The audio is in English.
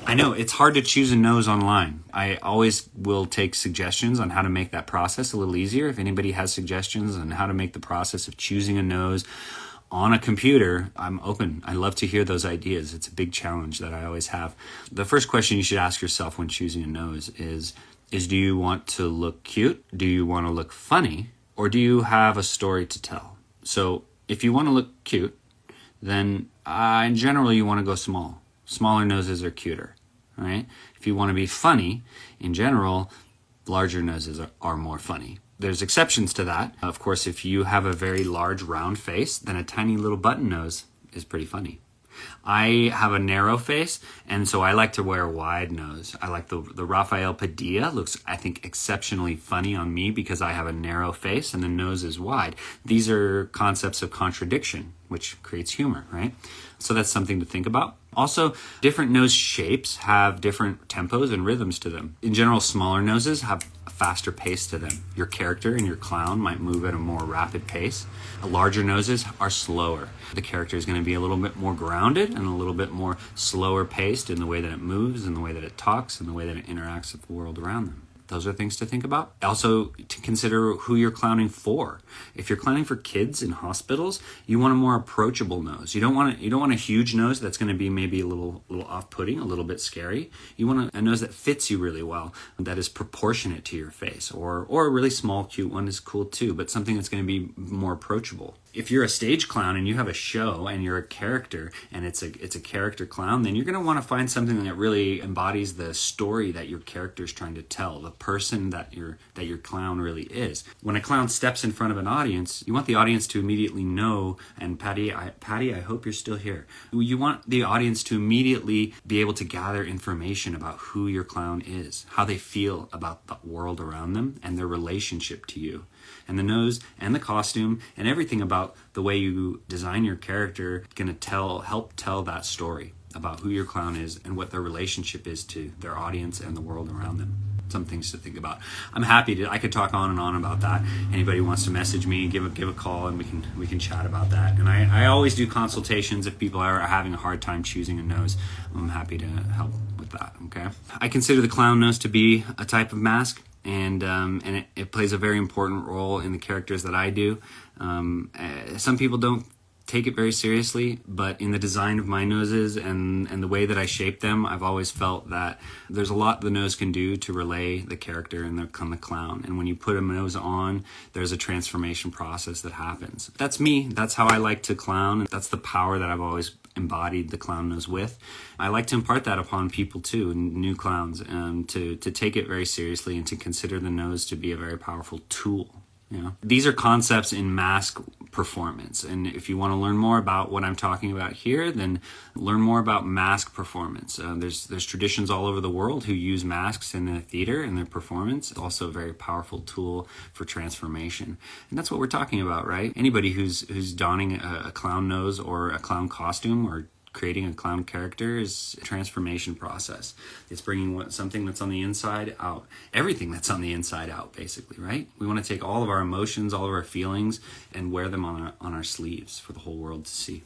I know it's hard to choose a nose online. I always will take suggestions on how to make that process a little easier. If anybody has suggestions on how to make the process of choosing a nose on a computer, I'm open. I love to hear those ideas. It's a big challenge that I always have. The first question you should ask yourself when choosing a nose is do you want to look cute? Do you want to look funny? Or do you have a story to tell? So if you want to look cute, then in general you want to go small. Smaller noses are cuter, right? If you want to be funny, in general, larger noses are more funny. There's exceptions to that. Of course, if you have a very large round face, then a tiny little button nose is pretty funny. I have a narrow face, and so I like to wear a wide nose. I like the Rafael Padilla looks, I think, exceptionally funny on me because I have a narrow face and the nose is wide. These are concepts of contradiction, which creates humor, right? So that's something to think about. Also, different nose shapes have different tempos and rhythms to them. In general, smaller noses have a faster pace to them. Your character and your clown might move at a more rapid pace. Larger noses are slower. The character is going to be a little bit more grounded and a little bit more slower paced in the way that it moves, in the way that it talks, in the way that it interacts with the world around them. Those are things to think about. Also, to consider who you're clowning for. If you're clowning for kids in hospitals, you want a more approachable nose. You don't want a huge nose that's going to be maybe a little off-putting, a little bit scary. You want a nose that fits you really well, that is proportionate to your face. Or a really small, cute one is cool too, but something that's going to be more approachable. If you're a stage clown and you have a show and you're a character and it's a character clown, then you're going to want to find something that really embodies the story that your character is trying to tell, the person that your clown really is. When a clown steps in front of an audience, you want the audience to immediately know, and Patty, I hope you're still here. You want the audience to immediately be able to gather information about who your clown is, how they feel about the world around them, and their relationship to you. And the nose and the costume and everything about the way you design your character going to help tell that story about who your clown is and what their relationship is to their audience and the world around them. Some things to think about. I'm happy to. I could talk on and on about that. Anybody wants to message me, give a call, and we can chat about that. And I always do consultations if people are having a hard time choosing a nose. I'm happy to help with that. Okay. I consider the clown nose to be a type of mask. And it plays a very important role in the characters that I do. Some people don't take it very seriously, but in the design of my noses and the way that I shape them, I've always felt that there's a lot the nose can do to relay the character and the clown. And when you put a nose on, there's a transformation process that happens. That's me. That's how I like to clown. That's the power that I've always embodied the clown nose with. I like to impart that upon people too, new clowns, to take it very seriously and to consider the nose to be a very powerful tool. You know, these are concepts in mask performance. And if you want to learn more about what I'm talking about here, then learn more about mask performance. There's traditions all over the world who use masks in the theater and their performance. It's also a very powerful tool for transformation. And that's what we're talking about, right? Anybody who's donning a clown nose or a clown costume or creating a clown character is a transformation process. It's bringing something that's on the inside out. Everything that's on the inside out, basically, right? We want to take all of our emotions, all of our feelings, and wear them on our sleeves for the whole world to see.